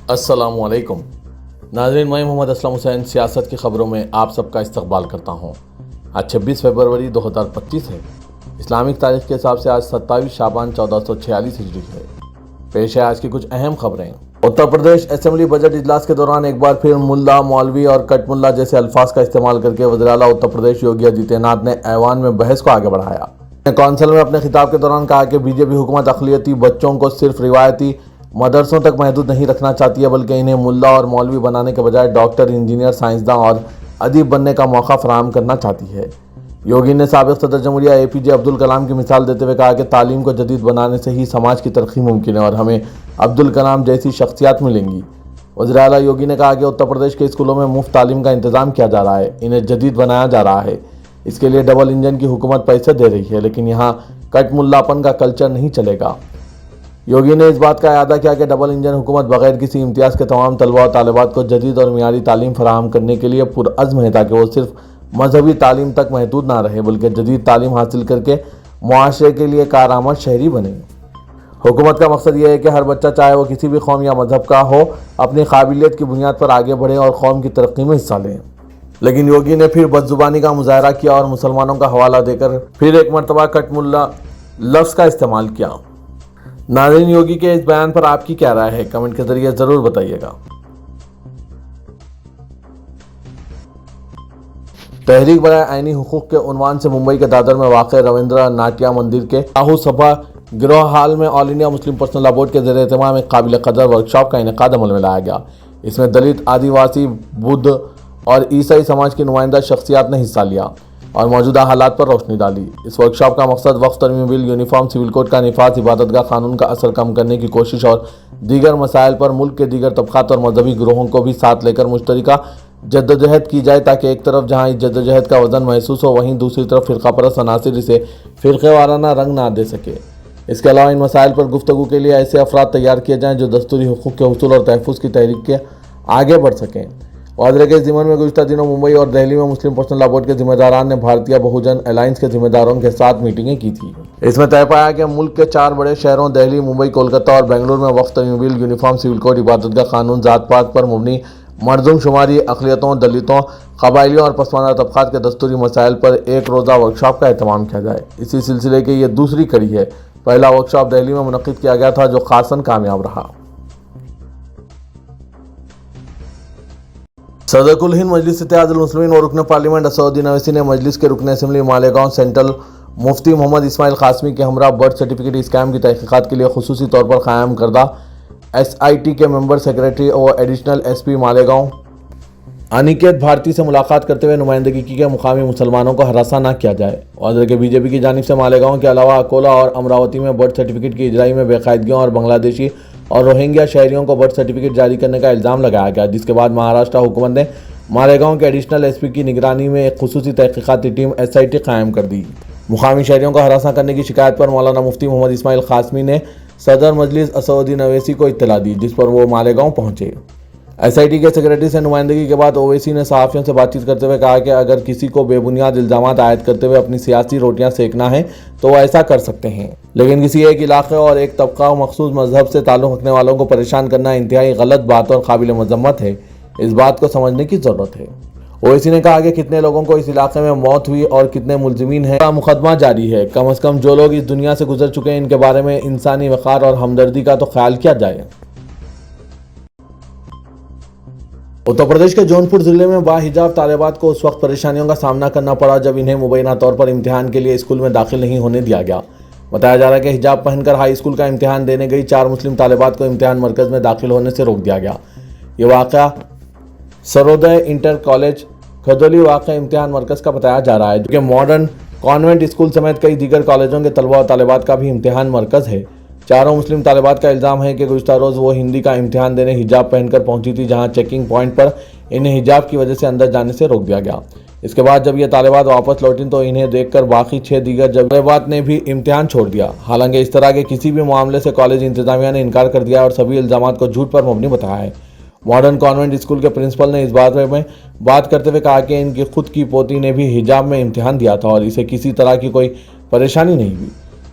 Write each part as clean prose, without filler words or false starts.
السلام علیکم ناظرین، میں محمد اسلم حسین سیاست کی خبروں میں آپ سب کا استقبال کرتا ہوں۔ آج 26 فروری 2025 ہے۔ اسلامک تاریخ کے حساب سے آج 27 شعبان 1446 ہجری ہے۔ پیش ہے آج کی کچھ اہم خبریں۔ اتر پردیش اسمبلی بجٹ اجلاس کے دوران ایک بار پھر ملا، مولوی اور کٹ ملا جیسے الفاظ کا استعمال کر کے وزیر اعلیٰ اتر پردیش یوگی آدتیہ ناتھ نے ایوان میں بحث کو آگے بڑھایا۔ کونسل میں اپنے خطاب کے دوران کہا کہ بی جے پی حکومت اقلیتی بچوں کو صرف روایتی مدرسوں تک محدود نہیں رکھنا چاہتی ہے، بلکہ انہیں ملا اور مولوی بنانے کے بجائے ڈاکٹر، انجینئر، سائنسداں اور ادیب بننے کا موقع فراہم کرنا چاہتی ہے۔ یوگی نے سابق صدر جمہوریہ اے پی جے عبدالکلام کی مثال دیتے ہوئے کہا کہ تعلیم کو جدید بنانے سے ہی سماج کی ترقی ممکن ہے اور ہمیں عبدالکلام جیسی شخصیات ملیں گی۔ وزیر اعلیٰ یوگی نے کہا کہ اتر پردیش کے اسکولوں میں مفت تعلیم کا انتظام کیا جا رہا ہے، انہیں جدید بنایا جا رہا ہے۔ اس کے لیے ڈبل انجن کی حکومت پیسے دے رہی ہے، لیکن یہاں کٹ ملاپن کا کلچر نہیں چلے گا۔ یوگی نے اس بات کا اعادہ کیا کہ ڈبل انجن حکومت بغیر کسی امتیاز کے تمام طلباء و طالبات کو جدید اور معیاری تعلیم فراہم کرنے کے لیے پرعزم ہے، تاکہ وہ صرف مذہبی تعلیم تک محدود نہ رہے بلکہ جدید تعلیم حاصل کر کے معاشرے کے لیے کارآمد شہری بنے۔ حکومت کا مقصد یہ ہے کہ ہر بچہ، چاہے وہ کسی بھی قوم یا مذہب کا ہو، اپنی قابلیت کی بنیاد پر آگے بڑھے اور قوم کی ترقی میں حصہ لیں۔ لیکن یوگی نے پھر بدزبانی کا مظاہرہ کیا اور مسلمانوں کا حوالہ دے کر پھر ایک مرتبہ کٹ ملا لفظ کا استعمال کیا۔ ناظرین، یوگی کے اس بیان پر آپ کی کیا رائے ہے؟ کمنٹ کے ذریعے ضرور بتائیے گا۔ تحریک برائے آئینی حقوق کے عنوان سے ممبئی کے دادر میں واقع رویندرا ناٹیہ مندر کے راہو سبھا گروہ ہال میں all India Muslim personal law board کے زیر اہتمام ایک قابل قدر ورکشاپ کا انعقاد عمل میں لایا گیا۔ اس میں دلت، آدیواسی، بدھ اور عیسائی سماج کی نمائندہ شخصیات نے حصہ لیا اور موجودہ حالات پر روشنی ڈالی۔ اس ورکشاپ کا مقصد وقف ترمیم بل، یونیفارم سول کوڈ کا نفاذ، عبادت گاہ قانون کا اثر کم کرنے کی کوشش اور دیگر مسائل پر ملک کے دیگر طبقات اور مذہبی گروہوں کو بھی ساتھ لے کر مشترکہ جدوجہد کی جائے، تاکہ ایک طرف جہاں اس جدوجہد کا وزن محسوس ہو، وہیں دوسری طرف فرقہ پرست عناصر اسے فرقے وارانہ رنگ نہ دے سکے۔ اس کے علاوہ ان مسائل پر گفتگو کے لیے ایسے افراد تیار کیے جائیں جو دستوری حقوق کے حصول اور تحفظ کی تحریک کے آگے بڑھ سکیں۔ واضح کے ضمن میں گزشتہ دنوں ممبئی اور دہلی میں مسلم پرسنل لاء بورڈ کے ذمہ داران نے بھارتیہ بہوجن الائنس کے ذمہ داروں کے ساتھ میٹنگیں کی تھیں۔ اس میں طے پایا کہ ملک کے 4 بڑے شہروں دہلی، ممبئی، کولکتہ اور بنگلور میں وقف ترمیم بل، یونیفارم سول کوڈ، عبادت گاہ قانون، ذات پات پر مبنی مردم شماری، اقلیتوں، دلتوں، قبائلیوں اور پسماندہ طبقات کے دستوری مسائل پر ایک روزہ ورکشاپ کا اہتمام کیا جائے۔ اسی سلسلے کی یہ دوسری کڑی ہے۔ پہلا ورکشاپ دہلی میں منعقد کیا گیا تھا جو خاصاً کامیاب رہا۔ صدر کل ہند مجلس اتحاد المسلمین و رکن پارلیمنٹ اسد الدین اویسی نے مجلس کے رکن اسمبلی مالیگاؤں سینٹرل مفتی محمد اسماعیل قاسمی کے ہمراہ برتھ سرٹیفکیٹ اسکیم کی تحقیقات کے لیے خصوصی طور پر قائم کردہ ایس آئی ٹی کے ممبر سیکریٹری و additional S P Malegaon Aniket بھارتی سے ملاقات کرتے ہوئے نمائندگی کی کہ مقامی مسلمانوں کو ہراساں نہ کیا جائے۔ واضح کہ بی جے پی کی جانب سے مالیگاؤں کے علاوہ اکولا اور امراوتی میں برتھ سرٹیفکیٹ کی اجرائی میں بے قاعدگیوں اور بنگلہ دیشی اور روہنگیا شہریوں کو برتھ سرٹیفکیٹ جاری کرنے کا الزام لگایا گیا، جس کے بعد مہاراشٹر حکومت نے مالیگاؤں کے ایڈیشنل ایس پی کی نگرانی میں ایک خصوصی تحقیقاتی ٹیم ایس آئی ٹی قائم کر دی۔ مقامی شہریوں کو ہراساں کرنے کی شکایت پر مولانا مفتی محمد اسماعیل قاسمی نے صدر مجلس اسد الدین اویسی کو اطلاع دی، جس پر وہ مالیگاؤں پہنچے۔ ایس آئی ٹی کے سیکریٹری سے نمائندگی کے بعد اویسی نے صحافیوں سے بات چیت کرتے ہوئے کہا کہ اگر کسی کو بے بنیاد الزامات عائد کرتے ہوئے اپنی سیاسی روٹیاں سینکنا ہے تو وہ ایسا کر سکتے ہیں، لیکن کسی ایک علاقے اور ایک طبقہ و مخصوص مذہب سے تعلق رکھنے والوں کو پریشان کرنا انتہائی غلط بات اور قابل مذمت ہے۔ اس بات کو سمجھنے کی ضرورت ہے۔ اویسی نے کہا کہ کتنے لوگوں کو اس علاقے میں موت ہوئی اور کتنے ملزمین ہیں کا مقدمہ جاری ہے۔ کم از کم جو لوگ اس دنیا سے گزر چکے ہیں ان کے بارے میں انسانی وقار اور ہمدردی کا تو خیال کیا جائے۔ اتر پردیش کے جونپور ضلع میں باحجاب طالبات کو اس وقت پریشانیوں کا سامنا کرنا پڑا جب انہیں مبینہ طور پر امتحان کے لیے اسکول میں داخل نہیں ہونے دیا گیا۔ بتایا جا رہا ہے کہ حجاب پہن کر ہائی اسکول کا امتحان دینے گئی 4 مسلم طالبات کو امتحان مرکز میں داخل ہونے سے روک دیا گیا۔ یہ واقعہ سرودے انٹر کالج کھدولی واقع امتحان مرکز کا بتایا جا رہا ہے، جو کہ ماڈرن کانوینٹ اسکول سمیت کئی دیگر کالجوں کے طلباء و طالبات کا بھی امتحان مرکز ہے۔ 4 مسلم طالبات کا الزام ہے کہ گزشتہ روز وہ ہندی کا امتحان دینے حجاب پہن کر پہنچی تھی، جہاں چیکنگ پوائنٹ پر انہیں حجاب کی وجہ سے اندر جانے سے روک دیا گیا۔ اس کے بعد جب یہ طالبات واپس لوٹیں تو انہیں دیکھ کر باقی 6 دیگر طالبات نے بھی امتحان چھوڑ دیا۔ حالانکہ اس طرح کے کسی بھی معاملے سے کالج انتظامیہ نے انکار کر دیا اور سبھی الزامات کو جھوٹ پر مبنی بتایا ہے۔ ماڈرن کانوینٹ اسکول کے پرنسپل نے اس بارے میں بات کرتے ہوئے کہا کہ ان کی خود کی پوتی نے بھی حجاب میں امتحان دیا تھا اور اسے کسی طرح کی کوئی پریشانی نہیں ہوئی۔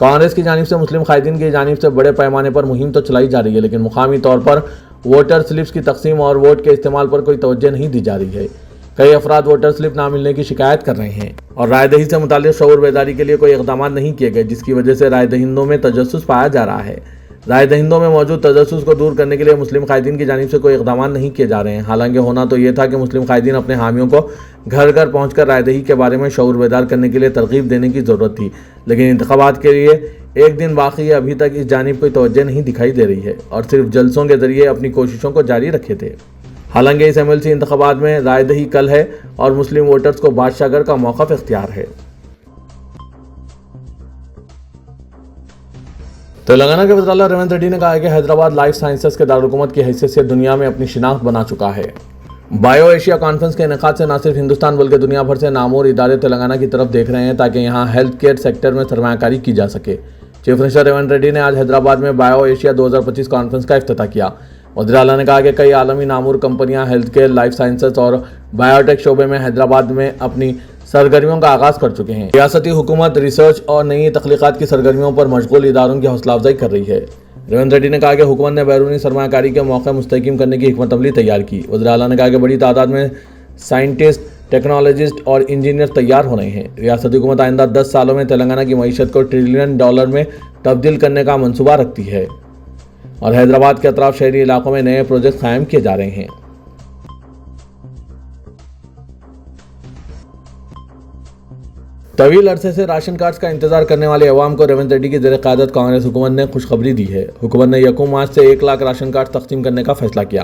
کانگریس کی جانب سے مسلم قائدین کی جانب سے بڑے پیمانے پر مہم تو چلائی جا رہی ہے، لیکن مقامی طور پر ووٹر سلپس کی تقسیم اور ووٹ کے استعمال پر کوئی توجہ نہیں دی جا رہی ہے۔ کئی افراد ووٹر سلپ نہ ملنے کی شکایت کر رہے ہیں اور رائے دہی سے متعلق شعور بیداری کے لیے کوئی اقدامات نہیں کیے گئے، جس کی وجہ سے رائے دہندوں میں تجسس پایا جا رہا ہے۔ رائے دہندوں میں موجود تجسس کو دور کرنے کے لیے مسلم قائدین کی جانب سے کوئی اقدامات نہیں کیے جا رہے ہیں۔ حالانکہ ہونا تو یہ تھا کہ مسلم قائدین اپنے حامیوں کو گھر گھر پہنچ کر رائے دہی کے بارے میں شعور بیدار کرنے کے لیے ترغیب دینے کی ضرورت تھی، لیکن انتخابات کے لیے ایک دن باقی ہے، ابھی تک اس جانب کوئی توجہ نہیں دکھائی دے رہی ہے اور صرف جلسوں کے ذریعے اپنی کوششوں کو جاری رکھے تھے۔ حالانکہ اس MLC انتخابات میں رائے دہی کل ہے اور مسلم ووٹرز کو بادشاہ گھر کا موقف اختیار ہے۔ تلنگانہ کے وزیر اعلیٰ ریونت ریڈی نے کہا ہے کہ حیدرآباد لائف سائنسز کے دارالحکومت کی حیثیت سے دنیا میں اپنی شناخت بنا چکا ہے۔ بائیو ایشیا کانفرنس کے انعقاد سے نہ صرف ہندوستان بلکہ دنیا بھر سے نامور ادارے تلنگانہ کی طرف دیکھ رہے ہیں تاکہ یہاں ہیلتھ کیئر سیکٹر میں سرمایہ کاری کی جا سکے۔ چیف منسٹر ریونت ریڈی نے آج حیدرآباد میں بائیو ایشیا 2025 کانفرنس کا افتتاح کیا۔ وزیر اعلیٰ نے کہا کہ کئی عالمی نامور کمپنیاں ہیلتھ کیئر، لائف سائنسز اور بایوٹیک شعبے میں حیدرآباد میں اپنی سرگرمیوں کا آغاز کر چکے ہیں۔ ریاستی حکومت ریسرچ اور نئی تخلیقات کی سرگرمیوں پر مشغول اداروں کی حوصلہ افزائی کر رہی ہے۔ ریونت ریڈی نے کہا کہ حکومت نے بیرونی سرمایہ کاری کے موقع مستحکم کرنے کی حکمت عملی تیار کی۔ وزیر اعلیٰ نے کہا کہ بڑی تعداد میں سائنٹسٹ، ٹیکنالوجسٹ اور انجینئر تیار ہو رہے ہیں۔ ریاستی حکومت آئندہ 10 سالوں میں تلنگانہ کی معیشت کو $1 ٹریلین میں تبدیل کرنے کا منصوبہ رکھتی ہے اور حیدرآباد کے اطراف شہری علاقوں میں نئے پروجیکٹ قائم کیے جا رہے ہیں۔ طویل عرصے سے راشن کارڈز کا انتظار کرنے والے عوام کو ریونت ریڈی کی زیر قیادت کانگریس حکومت نے خوشخبری دی ہے۔ حکومت نے 1 مارچ سے 1 لاکھ راشن کارڈ تقسیم کرنے کا فیصلہ کیا۔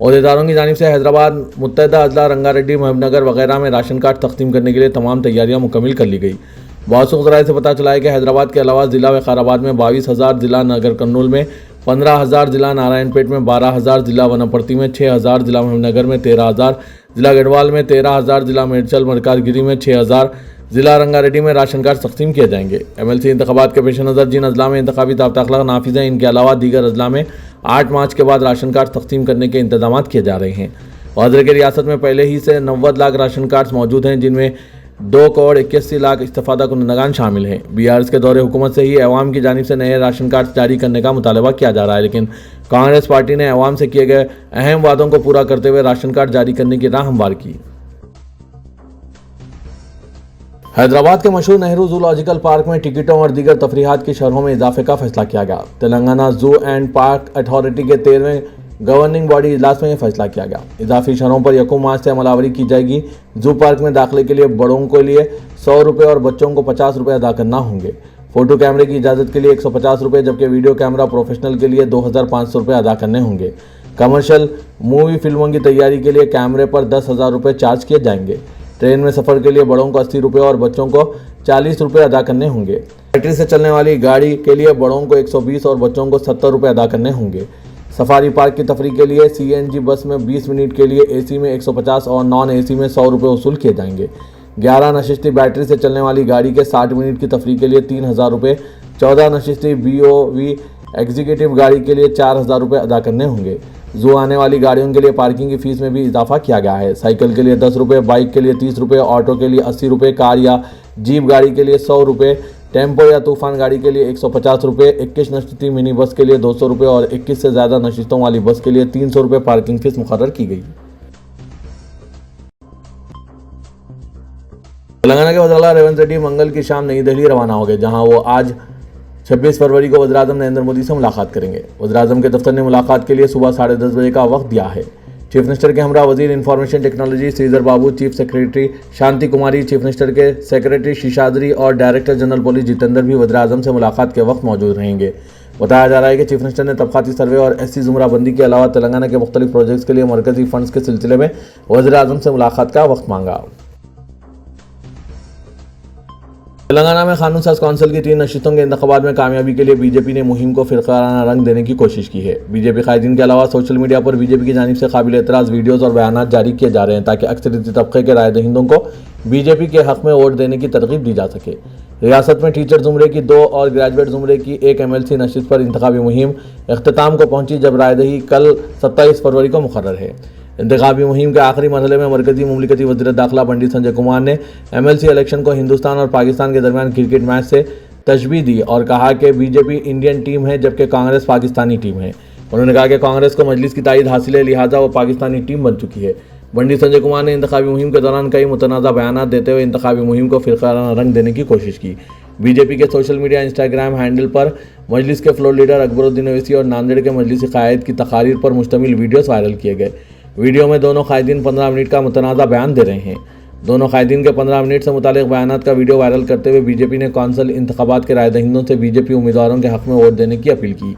عہدیداروں کی جانب سے حیدرآباد، متحدہ اضلاع رنگا ریڈی، محبوب نگر وغیرہ میں راشن کارڈ تقسیم کرنے کے لیے تمام تیاریاں مکمل کر لی گئی۔ موثوق ذرائع سے پتہ چلا ہے کہ حیدرآباد کے علاوہ ضلع وقار آباد میں 22,000، ضلع نگر کرنول میں 15,000، ضلع نارائن پیٹ میں 12,000، ضلع ونپرتی میں 6,000، ضلع محبوب نگر میں 13,000، ضلع گڑھوال میں 13,000، ضلع میڈچل مرکز گیری میں 6,000، ضلع رنگا ریڈی میں راشن کارڈ تقسیم کیے جائیں گے۔ MLC انتخابات کے پیش نظر جن اضلاع میں انتخابی ضابطہ اخلاق نافذ ہیں، ان کے علاوہ دیگر اضلاع میں 8 مارچ کے بعد راشن کارڈ تقسیم کرنے کے انتظامات کیے جا رہے ہیں۔ واضح کہ ریاست میں پہلے ہی سے 90 لاکھ راشن کارڈز موجود ہیں، جن میں 2,81,00,000 استفادہ کنندگان شامل ہیں۔ BRS کے دور حکومت سے ہی عوام کی جانب سے نئے راشن کارڈ جاری کرنے کا مطالبہ کیا جا رہا ہے، لیکن کانگریس پارٹی نے عوام سے کیے گئے اہم وعدوں کو پورا کرتے ہوئے راشن کارڈ جاری کرنے کی راہ ہموار کی۔ حیدرآباد کے مشہور نہرو زولوجیکل پارک میں ٹکٹوں اور دیگر تفریحات کی شرحوں میں اضافے کا فیصلہ کیا گیا۔ تلنگانہ زو اینڈ پارک اتھارٹی کے 13ویں گورننگ باڈی اجلاس میں یہ فیصلہ کیا گیا۔ اضافی شرحوں پر 1 مارچ سے عمل آوری کی جائے گی۔ زو پارک میں داخلے کے لیے بڑوں کے لیے ₹100 اور بچوں کو ₹50 ادا کرنا ہوں گے۔ فوٹو کیمرے کی اجازت کے لیے ₹150، جبکہ ویڈیو کیمرہ پروفیشنل کے لیے ₹2,500 ادا کرنے ہوں گے۔ کمرشل مووی فلموں کی تیاری کے لیے کیمرے پر ₹10,000 چارج کیے جائیں گے۔ ٹرین میں سفر کے لیے بڑوں کو ₹80 اور بچوں کو ₹40 ادا کرنے ہوں گے۔ بیٹری سے چلنے والی گاڑی کے لیے بڑوں کو $120 اور بچوں کو ₹70 ادا کرنے ہوں گے۔ سفاری پارک کی تفریح کے لیے CNG بس میں 20 منٹ کے لیے AC میں $150 اور نان AC میں $100 وصول کیے جائیں گے۔ 11 نشستی بیٹری سے چلنے والی گاڑی کے 60 منٹ کی تفریح کے لیے $3,000، 14 نشستی BOV ایگزیکٹو گاڑی کے لیے $4,000 ادا کرنے ہوں گے۔ زو آنے والی گاڑیوں کے لیے پارکنگ کی فیس میں بھی اضافہ کیا گیا ہے۔ سائیکل کے لیے $10، بائک کے لیے $30، آٹو کے لیے $80، کار یا جیپ گاڑی کے لیے $100، ٹیمپو یا طوفان گاڑی کے لیے $150، 21 نشستی منی بس کے لیے $200 اور 21 سے زیادہ نشستوں والی بس کے لیے $300 پارکنگ فیس مقرر کی گئی۔ تلنگانہ کے وزیر اعلیٰ ریونت ریڈی منگل کی شام نئی دہلی روانہ ہو گئے، جہاں وہ آج 26 فروری کو وزیر اعظم نریندر مودی سے ملاقات کریں گے۔ وزیر اعظم کے دفتر نے ملاقات کے لیے صبح 10:30 بجے کا وقت دیا ہے۔ چیف منسٹر کے ہمراہ وزیر انفارمیشن ٹیکنالوجی سریدھر بابو، چیف سیکریٹری شانتی کماری، چیف منسٹر کے سیکریٹری شیشادری اور ڈائریکٹر جنرل پولیس جتیندر بھی وزیر اعظم سے ملاقات کے وقت موجود رہیں گے۔ بتایا جا رہا ہے کہ چیف منسٹر نے طبقاتی سروے اور SC زمرہ بندی کے علاوہ تلنگانہ کے مختلف پروجیکٹس کے لیے مرکزی فنڈز کے سلسلے میں وزیر اعظم سے ملاقات کا وقت مانگا۔ تلنگانہ میں قانون ساز کونسل کی 3 نشستوں کے انتخابات میں کامیابی کے لیے BJP نے مہم کو فرقہ رنگ دینے کی کوشش کی ہے۔ BJP قائدین کے علاوہ سوشل میڈیا پر BJP کی جانب سے قابل اعتراض ویڈیوز اور بیانات جاری کیے جا رہے ہیں تاکہ اکثریتی طبقے کے رائے دہندوں کو BJP کے حق میں ووٹ دینے کی ترغیب دی جا سکے۔ ریاست میں ٹیچر زمرے کی 2 اور گریجویٹ زمرے کی 1 MLC نشست پر انتخابی مہم اختتام کو پہنچی، جب رائے دہی کل 27 فروری کو مقرر ہے۔ انتخابی مہم کے آخری مرحلے میں مرکزی مملکتی وزیر داخلہ پنڈت سنجے کمار نے MLC الیکشن کو ہندوستان اور پاکستان کے درمیان کرکٹ میچ سے تشبیہ دی اور کہا کہ بی جے پی انڈین ٹیم ہے جبکہ کانگریس پاکستانی ٹیم ہے۔ انہوں نے کہا کہ کانگریس کو مجلس کی تائید حاصل ہے، لہٰذا وہ پاکستانی ٹیم بن چکی ہے۔ بنڈی سنجے کمار نے انتخابی مہم کے دوران کئی متنازع بیانات دیتے ہوئے انتخابی مہم کو فرقیانہ رنگ دینے کی کوشش کی۔ بی جے پی کے سوشل میڈیا انسٹاگرام ہینڈل پر مجلس کے فلور لیڈر اکبر الدین اویسی اور ناندیڑ کے مجلسی قائد کی تقاریر پر مشتمل ویڈیوز وائرل کیے گئے۔ ویڈیو میں دونوں قائدین 15 منٹ کا متنازع بیان دے رہے ہیں۔ دونوں قائدین کے 15 منٹ سے متعلق بیانات کا ویڈیو وائرل کرتے ہوئے بی جے پی نے کونسل انتخابات کے رائے دہندوں سے بی جے پی امیدواروں کے حق میں ووٹ دینے کی اپیل کی۔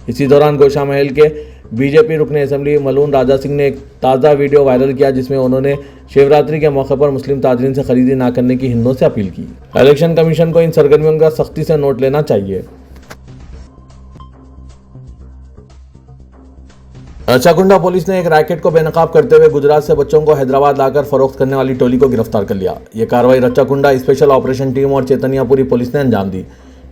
اسی دوران گوشہ محل کے بی جے پی رکن اسمبلی ملون راجا سنگھ نے ایک تازہ ویڈیو وائرل کیا جس میں انہوں نے شیوراتری کے موقع پر مسلم تاجرین سے خریدی نہ کرنے کی ہندوؤں سے اپیل کی۔ الیکشن کمیشن کو ان سرگرمیوں کا سختی سے نوٹ لینا چاہیے۔ رچاکنڈا پولیس نے ایک ریکٹ کو بے نقاب کرتے ہوئے گجرات سے بچوں کو حیدرآباد لا کر فروخت کرنے والی ٹولی کو گرفتار کر لیا۔ یہ کارروائی رچاکنڈا اسپیشل آپریشن ٹیم اور چیتنیا پوری پولیس نے انجام دی۔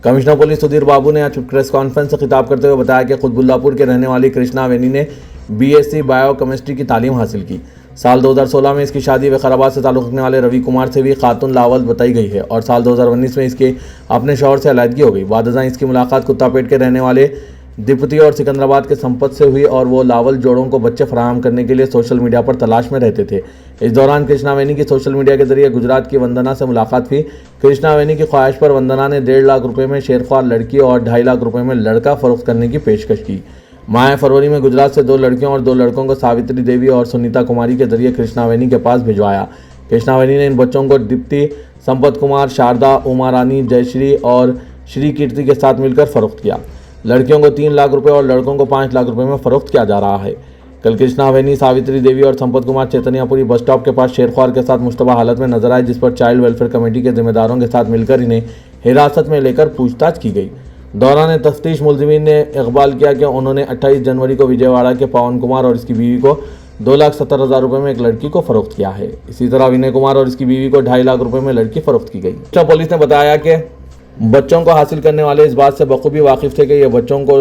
کمشنر پولیس سدھیر بابو نے آج پریس کانفرنس سے خطاب کرتے ہوئے بتایا کہ قطب اللہ پور کے رہنے والی کرشنا وینی نے B S C biochemistry کی تعلیم حاصل کی۔ سال 2016 میں اس کی شادی وقارآباد سے تعلق رکھنے والے روی کمار سے بھی خاتون لاول بتائی گئی ہے اور سال 2019 میں اس کے اپنے شوہر سے علیحدگی ہو گئی۔ بعد ازاں اس کی ملاقات کتا پیٹ کے رہنے والے دیپتی اور سکندرآباد کے سمپت سے ہوئی اور وہ لاول جوڑوں کو بچے فراہم کرنے کے لیے سوشل میڈیا پر تلاش میں رہتے تھے۔ اس دوران کرشنا وینی کی سوشل میڈیا کے ذریعے گجرات کی وندنا سے ملاقات ہوئی۔ کرشنا وینی کی خواہش پر وندنا نے 1.5 لاکھ روپے میں شیرخوار لڑکی اور 2.5 لاکھ روپے میں لڑکا فروخت کرنے کی پیشکش کی۔ ماہ فروری میں گجرات سے 2 لڑکیوں اور 2 لڑکوں کو ساوتری دیوی اور سنیتا کماری کے ذریعے کرشنا وینی کے پاس بھجوایا۔ کرشنا وینی نے ان بچوں کو دیپتی، سمپت کمار، شاردا، اوما رانی، جے شری اور شری کیرتی کے ساتھ مل کر فروخت کیا۔ لڑکیوں کو 3 لاکھ روپے اور لڑکوں کو 5 لاکھ روپے میں فروخت کیا جا رہا ہے۔ کل کرشنا وینی، ساوتری دیوی اور سمپت کمار چیتنیا پوری بس اسٹاپ کے پاس شیرخوار کے ساتھ مشتبہ حالت میں نظر آئے، جس پر چائلڈ ویلفیئر کمیٹی کے ذمہ داروں کے ساتھ مل کر انہیں حراست میں لے کر پوچھ تاچھ کی گئی۔ دوران تفتیش ملزمین نے اقبال کیا کہ انہوں نے 28 جنوری کو وجے واڑہ کے پون کمار اور اس کی بیوی کو 2,70,000 روپے میں ایک لڑکی کو فروخت کیا ہے۔ اسی طرح ونے کمار اور اس کی بیوی کو 2.5 لاکھ روپے میں لڑکی فروخت کی گئی۔ پولیس نے بتایا کہ بچوں کو حاصل کرنے والے اس بات سے بخوبی واقف تھے کہ یہ بچوں کو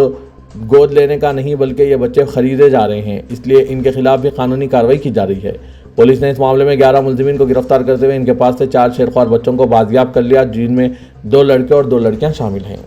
گود لینے کا نہیں بلکہ یہ بچے خریدے جا رہے ہیں، اس لیے ان کے خلاف بھی قانونی کارروائی کی جا رہی ہے۔ پولیس نے اس معاملے میں 11 ملزمین کو گرفتار کرتے ہوئے ان کے پاس سے 4 شیرخوار بچوں کو بازیاب کر لیا، جن میں 2 لڑکے اور 2 لڑکیاں شامل ہیں۔